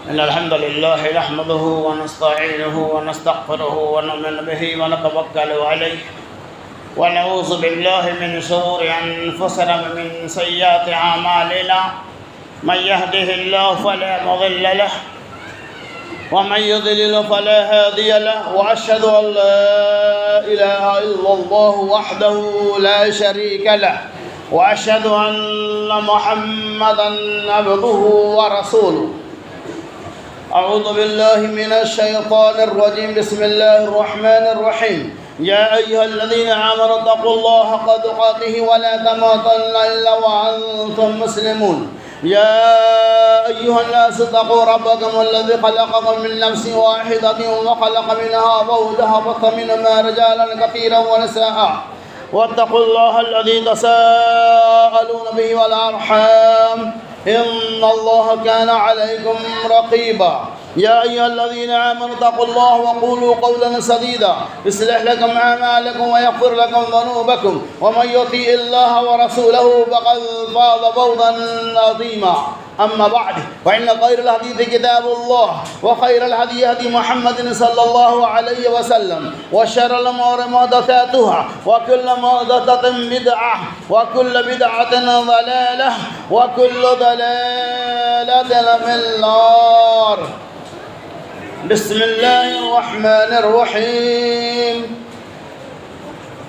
إن الحمد لله نحمده ونستعينه ونستغفره ونؤمن به ونتوكل عليه ونعوذ بالله من شرور أنفسنا ومن سيئات أعمالنا من يهده الله فلا مضل له ومن يضلل فلا هادي له وأشهد أن لا إله إلا الله وحده لا شريك له وأشهد أن محمدا عبده ورسوله. أعوذ بالله من الشيطان الرجيم. بسم الله الرحمن الرحيم. يا أيها الذين آمنوا اتقوا الله حق تقاته ولا تموتن إلا وأنتم مسلمون. يا أيها الناس اتقوا ربكم الذي خلقكم من نفس واحدة وخلق منها زوجها وبث منهما رجالا كثيرا ونساء واتقوا الله الذي تساءلون به والأرحام إن الله كان عليكم رقيبا. يا أيها الذين آمنوا اتقوا الله وقولوا قولا سديدا يصلح لكم أعمالكم ويغفر لكم ذنوبكم ومن يطع الله ورسوله فقد فاز فوزا عظيما. أما بعد فإن خير الحديث كتاب الله وخير الهدي هدي محمد صلى الله عليه وسلم وشر الأمور محدثاتها وكل محدثة بدعة وكل بدعة ضلالة وكل ضلالة في النار. بسم الله الرحمن الرحيم.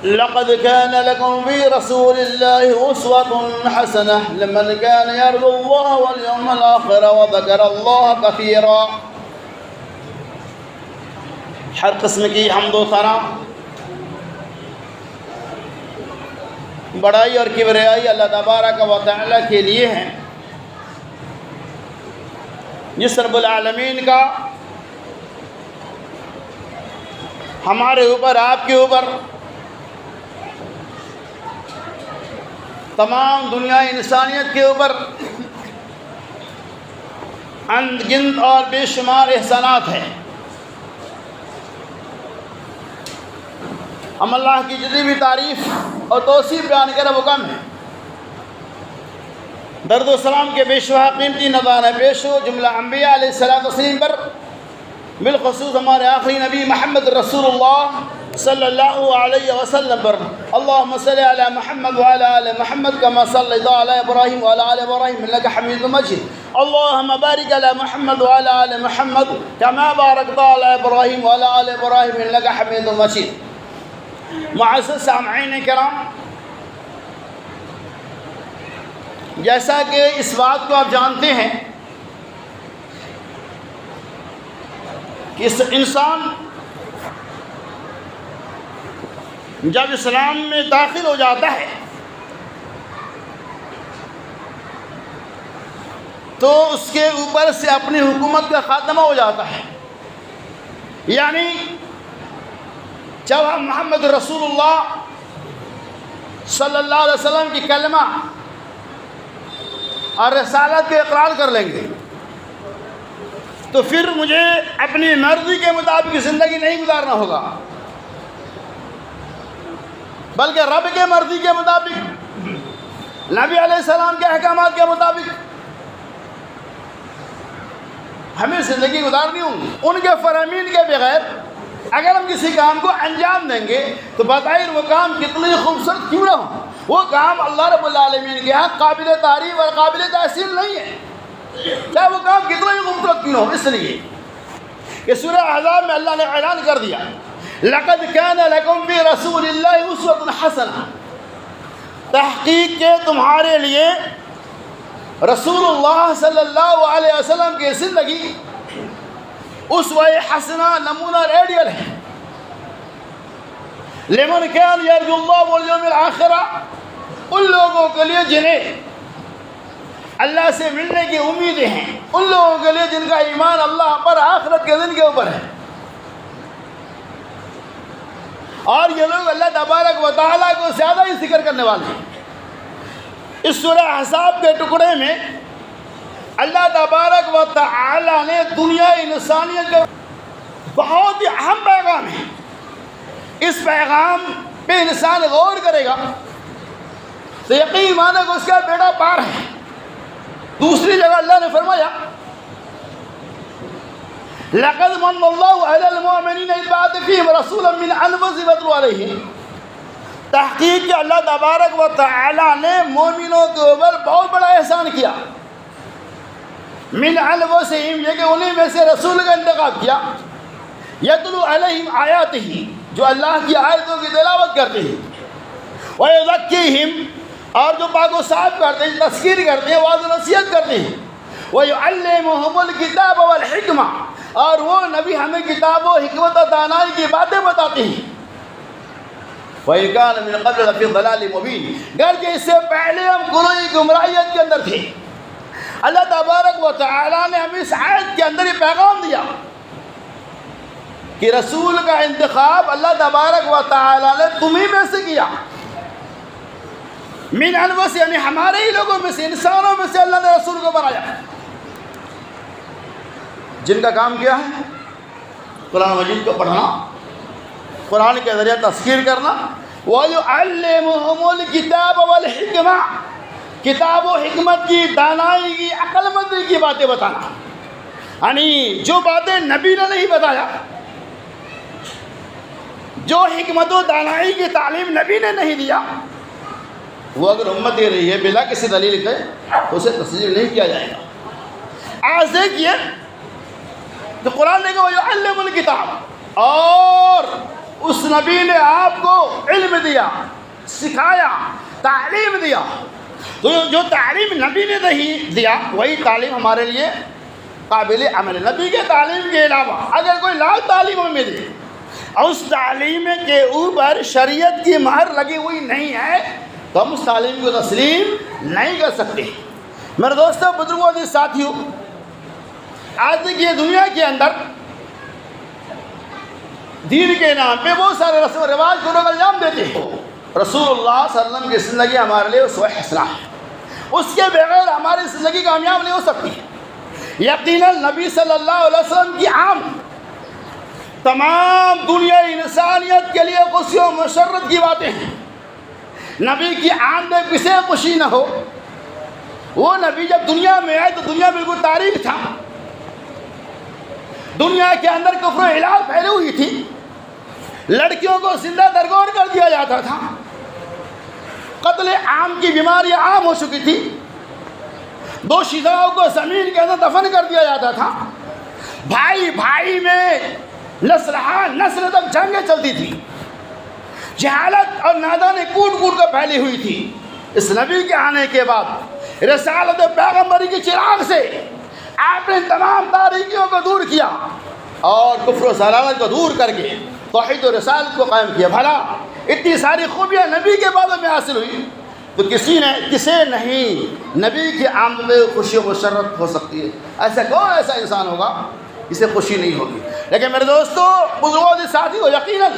لقد كان لكم في رسول الله أسوة حسنة لمن كان يرجو الله واليوم الآخر وذكر الله كثيرا. ہر قسم کی حمد و ثنا بڑائی اور کبریائی اللہ تبارک و تعالی کے لیے ہیں، جس رب العالمین کا ہمارے اوپر، آپ کے اوپر، تمام دنیا انسانیت کے اوپر انگنت اور بے شمار احسانات ہیں۔ ہم اللہ کی جتنی بھی تعریف اور توصیف بیان کریں وہ کم ہے۔ درد و سلام کے بے شبہ قیمتی نذرانے پیش ہو جملہ انبیاء علیہ الصلوۃ والتسلیم پر، بالخصوص ہمارے آخری نبی محمد رسول اللہ صلی اللہ علیہ وسلم پر۔ اللہم صلی علی محمد وعلی آل محمد کما صلیت علی ابراہیم وعلی آل ابراہیم انک حمید مجید۔ اللہم بارک علی محمد وعلی آل محمد کما بارکت علی ابراہیم وعلی آل ابراہیم انک حمید مجید۔ معزز سامعین کرام، جیسا کہ اس بات کو آپ جانتے ہیں کہ انسان جب اسلام میں داخل ہو جاتا ہے تو اس کے اوپر سے اپنی حکومت کا خاتمہ ہو جاتا ہے۔ یعنی جب ہم محمد رسول اللہ صلی اللہ علیہ وسلم کی کلمہ اور رسالت کے اقرار کر لیں گے تو پھر مجھے اپنی مرضی کے مطابق زندگی نہیں گزارنا ہوگا، بلکہ رب کے مرضی کے مطابق، نبی علیہ السلام کے احکامات کے مطابق ہمیں زندگی گزارنی ہوگی۔ ان کے فرامین کے بغیر اگر ہم کسی کام کو انجام دیں گے تو بظاہر وہ کام کتنی خوبصورت کیوں نہ ہو، وہ کام اللہ رب العالمین کے ہاں قابل تعریف اور قابل تحسین نہیں ہے، چاہے وہ کام کتنا ہی خوبصورت کیوں نہ ہو۔ اس لیے کہ سورہ احزاب میں اللہ نے اعلان کر دیا، لقد كان لكم في رسول الله اسوة حسنة، تحقیق کے تمہارے لیے رسول اللہ صلی اللہ علیہ وسلم کی زندگی اسوہ حسنہ، نمونہ اور آئیڈیل ہے۔ لمن كان يرجو الله واليوم الآخر، ان لوگوں کے لیے جنہیں اللہ سے ملنے کی امیدیں ہیں، ان لوگوں کے لیے جن کا ایمان اللہ پر آخرت کے دن کے اوپر ہے۔ اور یہ لوگ اللہ تبارک و تعالیٰ کو زیادہ ہی ذکر کرنے والے ہیں۔ اس سورہ احزاب کے ٹکڑے میں اللہ تبارک و تعالیٰ نے دنیا انسانیت کا بہت ہی اہم پیغام ہے۔ اس پیغام پہ انسان غور کرے گا تو یقین مانے کہ اس کا بیڑا پار ہے۔ دوسری جگہ اللہ نے فرمایا لقد من اللہ علی المؤمنین اذ بعث فیہم رسولا من انفسہم یتلو علیہم، تحقیق کہ اللہ تبارک و تعالی نے مومنوں کے اوپر بہت بڑا احسان کیا، من انفسہم یہ کہ انہیں میں سے رسول کا انتخاب کیا، یتلو علیہم آیاتہ جو اللہ کی آیتوں کی تلاوت کرتے ہیں، ویزکیہم اور جو پاک و صاف کرتے ہیں، تذکیر کرتے ہیں، واعظ و نصیحت کرتے ہیں، ویعلمہم الکتاب والحکمہ اور وہ نبی ہمیں کتاب و حکمت و دانائی کی باتیں بتاتے ہیں، وَإِنْ كَانَ مِنْ قَبْلِ لَفِي ضَلَالٍ مُبِينٍ گرچہ اس سے پہلے ہم گناہی گمراہیت کے اندر تھے۔ اللہ تبارک و تعالیٰ نے ہمیں اس آیت کے اندر یہ پیغام دیا کہ رسول کا انتخاب اللہ تبارک و تعالیٰ نے تمہیں میں سے کیا، من انفس یعنی ہمارے ہی لوگوں میں سے، انسانوں میں سے اللہ نے رسول کو بنایا، جن کا کام کیا ہے قرآن مجید کو پڑھنا، قرآن کے ذریعے تذکیر کرنا، وَيُعَلِّمُهُمُ الْكِتَابَ وَالْحِکْمَةَ کتاب و حکمت کی، دانائی کی، عقل مندی کی باتیں بتانا، یعنی جو باتیں نبی نے نہیں بتایا، جو حکمت و دانائی کی تعلیم نبی نے نہیں دیا، وہ اگر امت دے رہی ہے بلا کسی دلیل کے تو اسے تسلیم نہیں کیا جائے گا۔ آج دیکھیے تو قرآن نے کہا وَيُعَلِّمُ الْكِتَابَ اور اس نبی نے آپ کو علم دیا، سکھایا، تعلیم دیا، تو جو تعلیم نبی نے نہیں دیا وہی تعلیم ہمارے لیے قابل عمل ہے۔ نبی کے تعلیم کے علاوہ اگر کوئی لاکھ تعلیم ہمیں دے اور اس تعلیم کے اوپر شریعت کی مہر لگی ہوئی نہیں ہے تو ہم اس تعلیم کو تسلیم نہیں کر سکتے۔ میرے دوستوں، بزرگوں اور ساتھیوں، آج دیکھیے دنیا کے اندر دین کے نام پہ بہت سارے رسم و رواج کو لوگ انجام دیتے ہیں۔ رسول اللہ صلی اللہ علیہ وسلم کی زندگی ہمارے لیے اسوہ حسنہ ہے، اس کے بغیر ہماری زندگی کامیاب نہیں ہو سکتی۔ یقیناً نبی صلی اللہ علیہ وسلم کی عام تمام دنیا انسانیت کے لیے خوشی و مسرت کی باتیں ہیں۔ نبی کی آمد میں کسے خوشی نہ ہو؟ وہ نبی جب دنیا میں آئے تو دنیا بالکل تاریخ تھا، دنیا کے اندر کفر و الحاد پھیلی ہوئی تھی، لڑکیوں کو زندہ درگور کر دیا جاتا تھا، قتل عام کی بیماریاں عام ہو چکی تھی، دو شیعوں کو زمین کے اندر دفن کر دیا جاتا تھا، بھائی بھائی میں نسل ہاں نسل تک جنگیں چلتی تھی، جہالت اور نادانی کوٹ کوٹ کر پھیلی ہوئی تھی۔ اس نبی کے آنے کے بعد رسالت پیغمبری کی چراغ سے آپ نے تمام تاریکیوں کو دور کیا اور کفر و ضلالت کو دور کر کے توحید و رسالت کو قائم کیا۔ بھلا اتنی ساری خوبیاں نبی کے بعد میں حاصل ہوئی تو کسے نہیں نبی کی آمد میں خوشی و مسرت ہو سکتی ہے؟ ایسا کون ایسا انسان ہوگا جسے خوشی نہیں ہوگی؟ لیکن میرے دوستو، بزرگوں کے ساتھیوں، یقیناً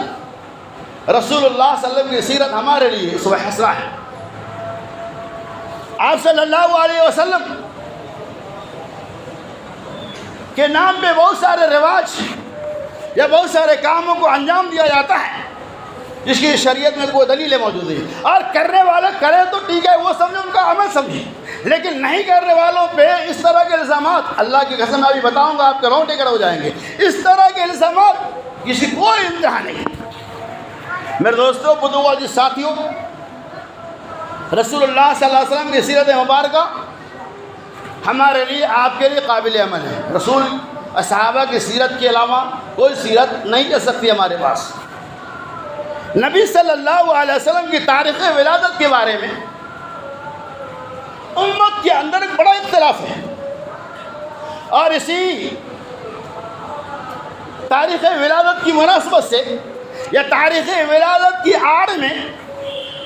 رسول اللہ صلی اللہ علیہ وسلم کی سیرت ہمارے لیے اسوہ حسنہ ہے۔ آپ صلی اللہ علیہ وسلم کے نام پہ بہت سارے رواج یا بہت سارے کاموں کو انجام دیا جاتا ہے جس کی شریعت میں کوئی دلیل موجود ہے، اور کرنے والے کریں تو ٹھیک ہے، وہ سمجھے، ان کا عمل سمجھے، لیکن نہیں کرنے والوں پہ اس طرح کے الزامات، اللہ کی قسم ابھی بتاؤں گا آپ کے رونگٹے کھڑے ہو جائیں گے، اس طرح کے الزامات کسی کوئی انتہا نہیں۔ میرے دوستوں، بزرگوں اور ساتھیوں، رسول اللہ صلی اللہ علیہ وسلم کی سیرت مبارکہ ہمارے لیے، آپ کے لیے قابل عمل ہے۔ رسول صحابہ کی سیرت کے علاوہ کوئی سیرت نہیں کر سکتی ہمارے پاس۔ نبی صلی اللہ علیہ وسلم کی تاریخ ولادت کے بارے میں امت کے اندر ایک بڑا اختلاف ہے، اور اسی تاریخ ولادت کی مناسبت سے یا تاریخ ولادت کی آڑ میں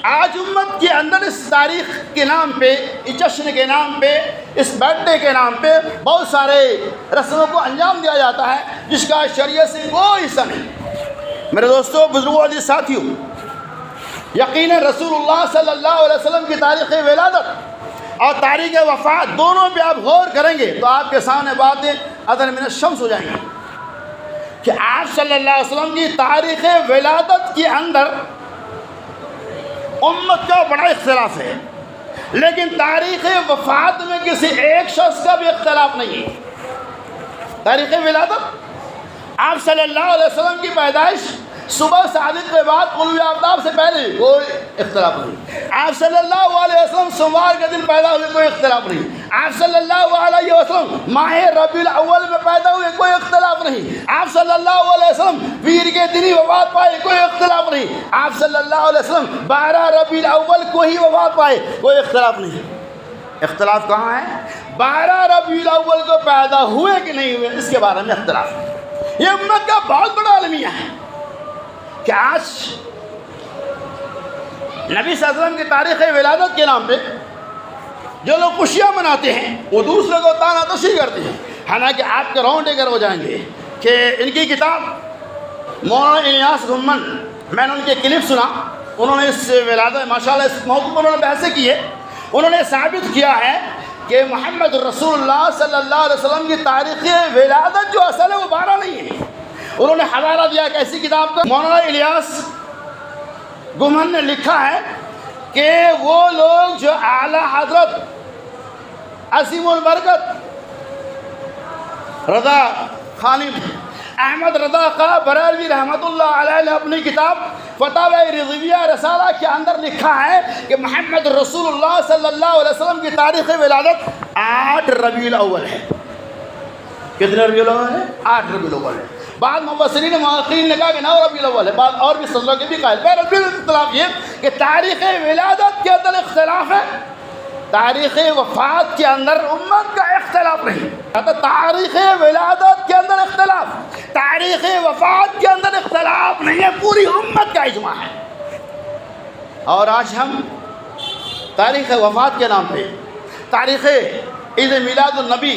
آج امت کے اندر اس تاریخ کے نام پہ، اس جشن کے نام پہ، اس برتھ ڈے کے نام پہ بہت سارے رسموں کو انجام دیا جاتا ہے جس کا شریعت سے کوئی حصہ نہیں۔ میرے دوستوں، بزرگوں اور ساتھیوں، یقیناً رسول اللہ صلی اللہ علیہ وسلم کی تاریخ ولادت اور تاریخ وفات دونوں پہ آپ غور کریں گے تو آپ کے سامنے باتیں عدن من الشمس ہو جائیں گی کہ آپ صلی اللہ علیہ وسلم کی تاریخ ولادت کے اندر امت کا بڑا اختلاف ہے، لیکن تاریخ وفات میں کسی ایک شخص کا بھی اختلاف نہیں ہے۔ تاریخ ولادت آپ صلی اللہ علیہ وسلم کی پیدائش صبح صادق کے بعد طلوع آفتاب سے پہلے کوئی اختلاف نہیں. آپ صلی اللہ علیہ وسلم سوموار کے دن پیدا ہوئے، کوئی اختلاف نہیں. آپ صلی اللہ علیہ وسلم ماہ ربیع الاول میں پیدا ہوئے، کوئی اختلاف نہیں. آپ صلی اللہ علیہ وسلم پیر کے دن ہی وفات پائے، کوئی اختلاف نہیں. آپ صلی اللہ علیہ وسلم 12 ربیع الاول کو ہی وفات پائے، کوئی اختلاف نہیں. اختلاف کہاں ہے؟ 12 ربیع الاول کو پیدا ہوئے کہ نہیں ہوئے، اس کے بارے میں اختلاف ہے. یہ امت کا بہت بڑا المیہ ہے کہ آج نبی صلی اللہ علیہ وسلم کی تاریخ ولادت کے نام پہ جو لوگ خوشیاں مناتے ہیں وہ دوسرے کو تانا تشریح کرتے ہیں. حالانکہ آپ کے راؤنڈ اگر ہو جائیں گے کہ ان کی کتاب مولانا الیاس گھمن، میں نے ان کے کلپ سنا، انہوں نے اس ولادت ماشاءاللہ اس موضوع پر انہوں نے بحثیں کی ہے. انہوں نے ثابت کیا ہے کہ محمد رسول اللہ صلی اللہ علیہ وسلم کی تاریخ ولادت جو اصل ہے وہ 12 نہیں ہے. انہوں نے حوالہ دیا کہ ایسی کتاب کا مولانا الیاس گھمن نے لکھا ہے کہ وہ لوگ جو اعلیٰ حضرت عظیم البرکت رضا خانی احمد رضا خان بریلوی رحمۃ اللہ علیہ نے اپنی کتاب فتاوی رضویہ رسالہ کے اندر لکھا ہے کہ محمد رسول اللہ صلی اللہ علیہ وسلم کی تاریخ ولادت 8 ربیع الاول ہے. کتنے ربیع الاول ہے؟ 8 ربیع الاول ہے. بعض مفسرین محققین نے کہا کہ 9 ربیع الاول ہے، بعض اور بھی سلسلوں کے بھی قائل. بہرحال اختلاف یہ کہ تاریخ ولادت کے اندر اختلاف ہے، تاریخ وفات کے اندر امت کا اختلاف نہیں. تاریخ ولادت کے اندر اختلاف، تاریخ وفات کے اندر اختلاف نہیں ہے، پوری امت کا اجماع ہے. اور آج ہم تاریخ وفات کے نام پہ، تاریخ عید میلاد النبی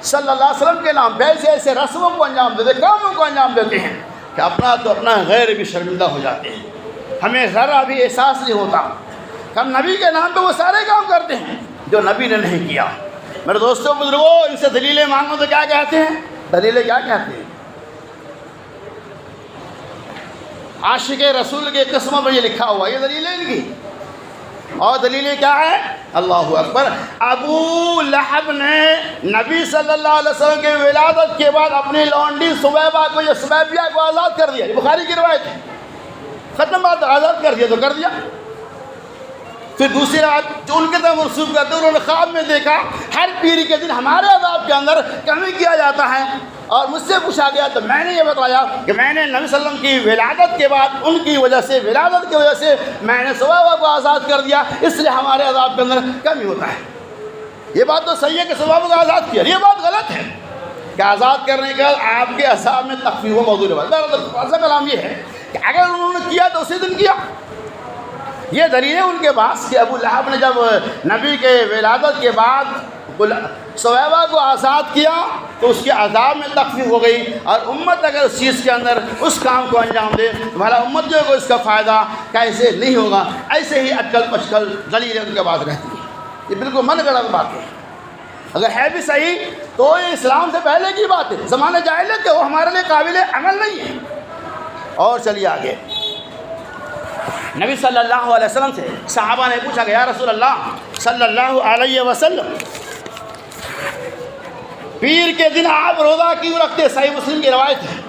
صلی اللہ علیہ وسلم کے نام پہ ایسے ایسے رسموں کو انجام دیتے، کاموں کو انجام دیتے ہیں کہ اپنا تو اپنا غیر بھی شرمندہ ہو جاتے ہیں. ہمیں ذرا بھی احساس نہیں ہوتا. ہم نبی کے نام پہ وہ سارے کام کرتے ہیں جو نبی نے نہیں کیا. میرے دوستوں بزرگوں، ان سے دلیلیں مانگو تو کیا کہتے ہیں؟ دلیلیں کیا کہتے ہیں؟ عاشق رسول کے قسموں پر یہ لکھا ہوا، یہ دلیلیں ان کی. اور دلیلیں کیا ہے؟ اللہ اکبر. ابو لہب نے نبی صلی اللہ علیہ وسلم کے ولادت کے بعد اپنی لونڈی سویبہ کو، یہ سویبیہ کو آزاد کر دیا. یہ بخاری کی روایت ہے. ختم بات، آزاد کر دیا تو کر دیا. پھر دوسری رات جو ان کے طرف منسوب کرتے انہوں نے خواب میں دیکھا ہر پیر کے دن ہمارے عذاب کے اندر کمی کیا جاتا ہے. اور مجھ سے پوچھا گیا تو میں نے یہ بتایا کہ میں نے نبی صلی اللہ علیہ وسلم کی ولادت کے بعد ان کی وجہ سے، ولادت کی وجہ سے میں نے صحابہ کو آزاد کر دیا، اس لیے ہمارے عذاب کے اندر کمی ہوتا ہے. یہ بات تو صحیح ہے کہ صحابہ کو آزاد کیا، یہ بات غلط ہے کہ آزاد کرنے کے بعد آپ کے عذاب میں تخفیف و موضوع ہے. ایسا کلام یہ ہے کہ اگر انہوں نے کیا تو اسی دن کیا. یہ دلیل ہے ان کے پاس کہ ابو لہب نے جب نبی کے ولادت کے بعد صحابہ کو آزاد کیا تو اس کے عذاب میں تخفیف ہو گئی. اور امت اگر اس چیز کے اندر اس کام کو انجام دے تو بھلا امتیوں کو اس کا فائدہ کیسے نہیں ہوگا. ایسے ہی اٹکل پچکل دلیلیں ان کے پاس رہتی ہیں. یہ بالکل من گڑت بات ہے. اگر ہے بھی صحیح تو یہ اسلام سے پہلے کی بات ہے، زمانہ جاہلیت کے وہ ہمارے لیے قابل عمل نہیں ہے. اور چلیے آگے. نبی صلی اللہ علیہ وسلم سے صحابہ نے پوچھا کہ یا رسول اللہ صلی اللہ علیہ وسلم، پیر کے دن آپ روزہ کیوں رکھتے؟ صحیح مسلم کی روایت ہے.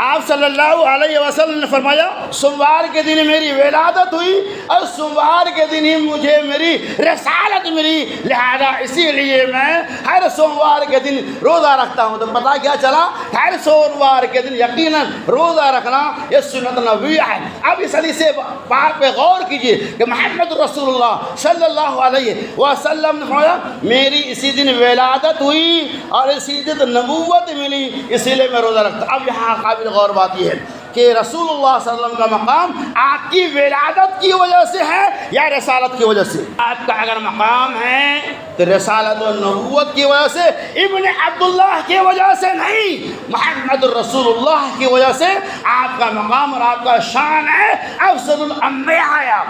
آپ صلی اللہ علیہ وسلم نے فرمایا سوموار کے دن میری ولادت ہوئی اور سوموار کے دن ہی مجھے میری رسالت ملی، لہذا اسی لیے میں ہر سوموار کے دن روزہ رکھتا ہوں. تو پتہ کیا چلا؟ ہر سوموار کے دن یقیناً روزہ رکھنا یہ سنت نبویہ ہے. اب اس حدیث پاک پہ غور کیجئے کہ محمد رسول اللہ صلی اللہ علیہ وسلم نے فرمایا میری اسی دن ولادت ہوئی اور اسی دن نبوت ملی، اسی لیے میں روزہ رکھتا. اب یہاں قابل غور بات یہ ہے کہ رسول اللہ صلی اللہ علیہ وسلم کا مقام آپ کی ولادت کی وجہ سے ہے یا رسالت کی وجہ سے؟ آپ کا اگر مقام ہے تو رسالت و نبوت کی وجہ سے، ابن عبداللہ کی وجہ سے نہیں، محمد رسول اللہ کی وجہ سے آپ کا مقام اور آپ کا شان ہے. افضل الانبیاء ہے آپ.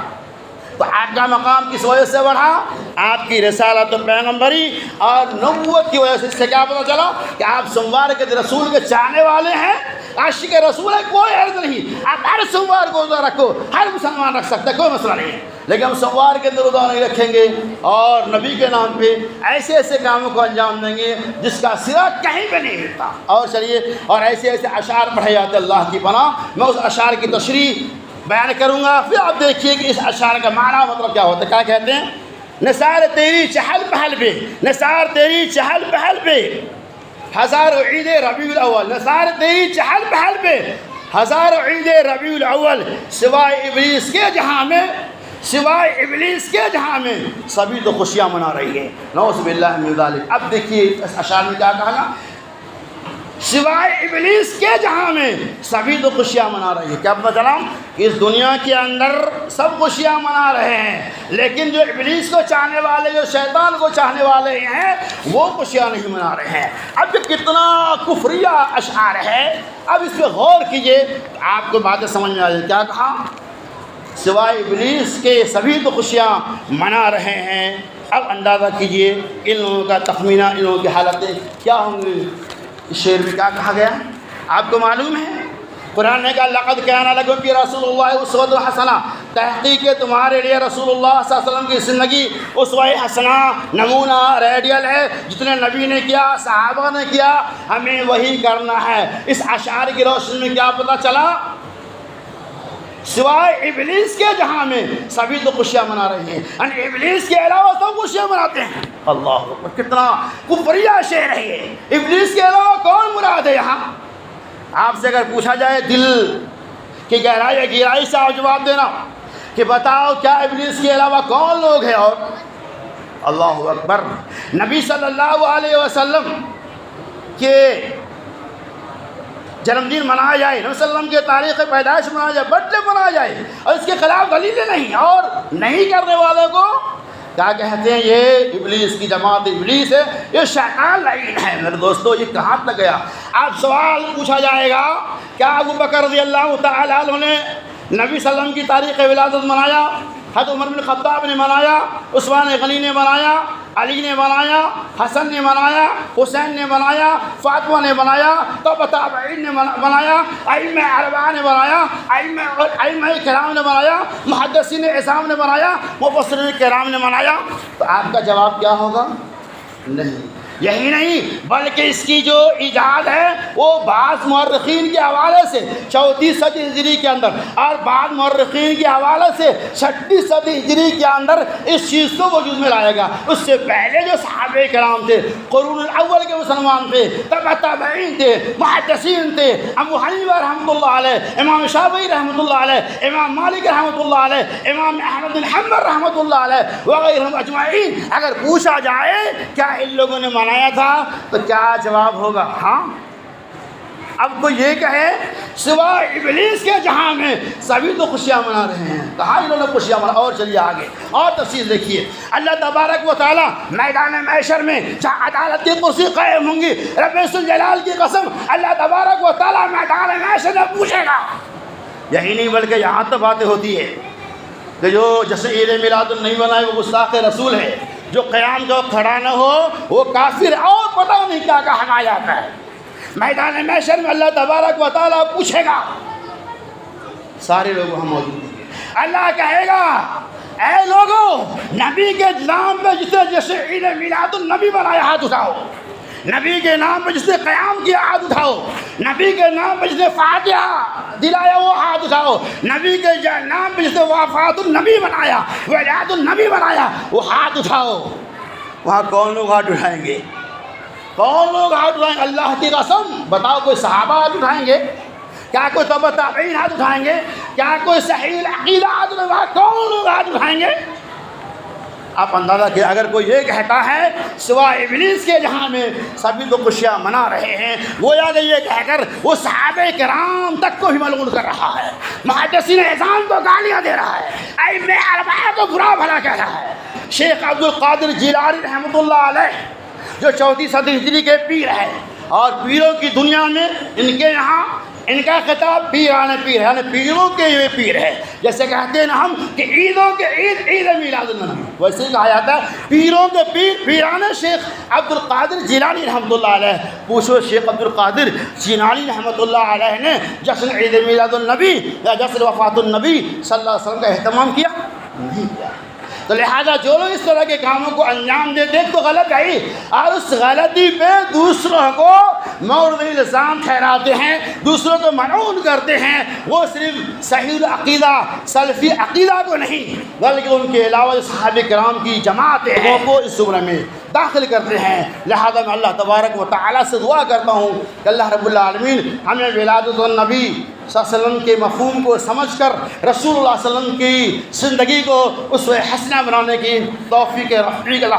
تو آپ کا مقام کس وجہ سے بڑھا؟ آپ کی رسالت و پیغمبری اور نبوت کی وجہ سے. اس سے کیا پتہ چلا کہ آپ سوموار کے رسول کے چاہنے والے ہیں، عاشق رسول ہے. کوئی عرض نہیں، آپ ہر سوموار کو روزہ رکھو، ہر مسلمان رکھ سکتا ہے، کوئی مسئلہ نہیں ہے. لیکن ہم سوار کے اندر روزہ نہیں رکھیں گے اور نبی کے نام پہ ایسے ایسے کاموں کو انجام دیں گے جس کا سرا کہیں پہ نہیں ملتا. اور چلیے اور ایسے ایسے اشعار پڑھے جاتے اللہ کی پناہ. میں اس اشعار کی تشریح بیان کروں گا، پھر آپ دیکھیے کہ اس اشعار کا معنی مطلب کیا ہوتا ہے. کیا کہتے ہیں؟ نثار تیری چہل پہل پہ، نثار تیری چہل پہل پہ ہزاروں عید ربیع الاول، نثار تیری چہل پہل پہ ہزاروں عید ربیع الاول، سوائے ابلیس کے جہاں میں، سوائے ابلیس کے جہاں میں سبھی تو خوشیاں منا رہی ہے. نعوذ باللہ من ذالک. اب دیکھیے اس اشعار میں کیا کہا نا، سوائے ابلیس کے جہاں میں سبھی تو خوشیاں منا رہی ہے. کیا پتہ چلا؟ اس دنیا کے اندر سب خوشیاں منا رہے ہیں، لیکن جو ابلیس کو چاہنے والے، جو شیطان کو چاہنے والے ہیں، وہ خوشیاں نہیں منا رہے ہیں. اب یہ کتنا کفریہ اشعار ہے، اب اس پہ غور کیجئے آپ کو باتیں سمجھ میں آ جائیں. کیا کہا؟ سوائے ابلیس کے سبھی تو خوشیاں منا رہے ہیں. اب اندازہ کیجئے ان لوگوں کا تخمینہ، ان لوگوں کی حالتیں کیا ہوں گی. اس شعر میں کیا کہا گیا آپ کو معلوم ہے؟ قرآن نے کہا لقد کان لکم فی رسول اللہ اسوۃ حسنہ، تحقیق تمہارے لیے رسول اللہ صلی اللہ علیہ وسلم کی زندگی اسوہ حسنہ، نمونہ ریڈیل ہے. جتنے نبی نے کیا، صحابہ نے کیا، ہمیں وہی کرنا ہے. اس اشعار کی روشنی میں کیا پتہ چلا؟ سوائے ابلیس کے جہاں میں سبھی تو خوشیاں منا رہے ہیں، یعنی ابلیس کے علاوہ سب خوشیاں مناتے ہیں. اللہ اکبر، کتنا کفریہ شعر ہے یہ. ابلیس کے علاوہ کون مراد ہے یہاں؟ آپ سے اگر پوچھا جائے دل کی گہرائی سے آپ جواب دینا کہ بتاؤ کیا ابلیس کے علاوہ کون لوگ ہیں؟ اور اللہ اکبر، نبی صلی اللہ علیہ وسلم کے جنم دن منایا جائے، نبی صلی اللہ علیہ وسلم کے تاریخ پیدائش منایا جائے، برتھ ڈے منایا جائے، اور اس کے خلاف دلیلیں نہیں، اور نہیں کرنے والوں کو کیا کہتے ہیں؟ یہ ابلیس کی جماعت، ابلیس ہے، یہ شیطان لعین ہے. میرے دوستو یہ کہاں تک گیا؟ آپ سوال پوچھا جائے گا کیا ابو بکر رضی اللہ تعالیٰ عنہ نے نبی صلی اللہ علیہ وسلم کی تاریخ ولادت منایا؟ حضرت عمر بن خطاب نے منایا، عثمان غنی نے منایا، علی نے منایا، حسن نے منایا، حسین نے منایا، فاطمہ نے منایا، تو تابعین نے منایا، ائمہ اربعہ نے منایا، ائمہ کرام نے منایا، محدثین اعظام نے منایا، مفسرین کرام نے منایا. تو آپ کا جواب کیا ہوگا؟ نہیں. یہی نہیں بلکہ اس کی جو ایجاد ہے وہ بعض مورخین کے حوالے سے 34 صدی ہجری کے اندر اور بعض مورخین کے حوالے سے 36 صدی ہجری کے اندر اس چیز کو وجود میں لائے گا. اس سے پہلے جو صحابہ کرام تھے، قرون الاول کے مسلمان تھے، تابعین تھے، محدثین تھے، ابو حنیفہ رحمۃ اللہ علیہ، امام شافعی رحمۃ اللہ علیہ، امام مالک رحمۃ اللہ علیہ، امام احمد بن حنبل رحمۃ اللہ علیہ وغیرہ اجمعین، اگر پوچھا جائے کیا ان لوگوں نے منایا تھا تو کیا جواب ہوگا؟ ہاں. اب کوئی یہ کہے سوائے ابلیس کے جہاں میں سبھی تو خوشیاں منا رہے ہیں، کہاں انہوں نے خوشیاں منا. اور چلیے آگے اور تفصیل دیکھیے. اللہ تبارک و تعالیٰ میدان محشر میں جہاں عدالت کی کرسی قائم ہوں گی، رب الجلال کی قسم اللہ تبارک و تعالیٰ میدان محشر میں پوچھے گا. یہی نہیں بلکہ یہاں تک باتیں ہوتی ہے کہ جو جیسے عید میلاد نہیں منائے وہ گستاخ رسول ہے، جو قیام جو کھڑا نہ ہو وہ کافر، اور پتہ نہیں کیا کہا جاتا ہے. میدان محشر میں اللہ تبارک و تعالیٰ پوچھے گا، سارے لوگ وہاں موجود ہیں. اللہ کہے گا اے لوگوں، نبی کے نام پہ جیسے عید میلاد النبی منایا ہاتھ اٹھاؤ، نبی کے نام پہ جس نے قیام کیا ہاتھ اٹھاؤ، نبی کے نام پہ جس نے فاتحہ دلایا وہ ہاتھ اٹھاؤ، نبی کے نام پہ جس نے وفات النبی بنایا، ولادت النبی بنایا وہ ہاتھ اٹھاؤ. وہاں کون لوگ ہاتھ اٹھائیں گے؟ کون لوگ ہاتھ اٹھائیں گے؟ اللہ کی قسم بتاؤ، کوئی صحابہ ہاتھ اٹھائیں گے؟ کیا کوئی تابعین ہاتھ اٹھائیں گے؟ کیا کوئی صحیح العقیدہ ہاتھ اٹھائیں گے؟ کون لوگ ہاتھ اٹھائیں گے؟ آپ اندازہ کیا اگر کوئی یہ کہتا ہے سوائے ابلیس کے جہاں میں سبھی تو خوشیاں منا رہے ہیں، وہ یا یہ کہہ کر وہ صحابہ کرام تک کو ہی ملعون کر رہا ہے، محدثین اعظام کو گالیاں دے رہا ہے، ائمہ اربعہ کو برا بھلا کہہ رہا ہے. شیخ عبد القادر جیلانی رحمۃ اللہ علیہ جو 34 صدی ہجری کے پیر ہیں، اور پیروں کی دنیا میں ان کے یہاں ان کا خطاب پیران پیر ہے، یعنی پیروں کے یہ پیر ہے. جیسے کہتے ہیں نا ہم کہ عیدوں کے عید عید میلاد النبی، ویسے ہی کہا جاتا ہے پیروں کے پیر پیران شیخ عبد القادر جیلانی رحمۃ اللہ علیہ. پوچھو شیخ عبد القادر جیلانی رحمۃ اللہ علیہ نے جشن عید میلاد النبی یا جشن وفات النبی صلی اللہ علیہ وسلم کا اہتمام کیا؟ نہیں کیا۔ تو لہذا جو لوگ اس طرح کے کاموں کو انجام دیتے ہیں تو غلط ہے، اور اس غلطی پہ دوسروں کو مورد الزام ٹھہراتے ہیں، دوسروں کو ملعون کرتے ہیں، وہ صرف صحیح العقیدہ سلفی عقیدہ کو نہیں بلکہ ان کے علاوہ صحابہ کرام کی جماعتیں ہیں وہ اس زمرے میں داخل کرتے ہیں۔ لہذا میں اللہ تبارک و تعالیٰ سے دعا کرتا ہوں کہ اللہ رب العالمین ہمیں ولادت النبی صلی اللہ علیہ وسلم کے مفہوم کو سمجھ کر رسول اللہ صلی اللہ علیہ وسلم کی زندگی کو اسوہ حسنہ بنانے کی توفیق رفیق اللہ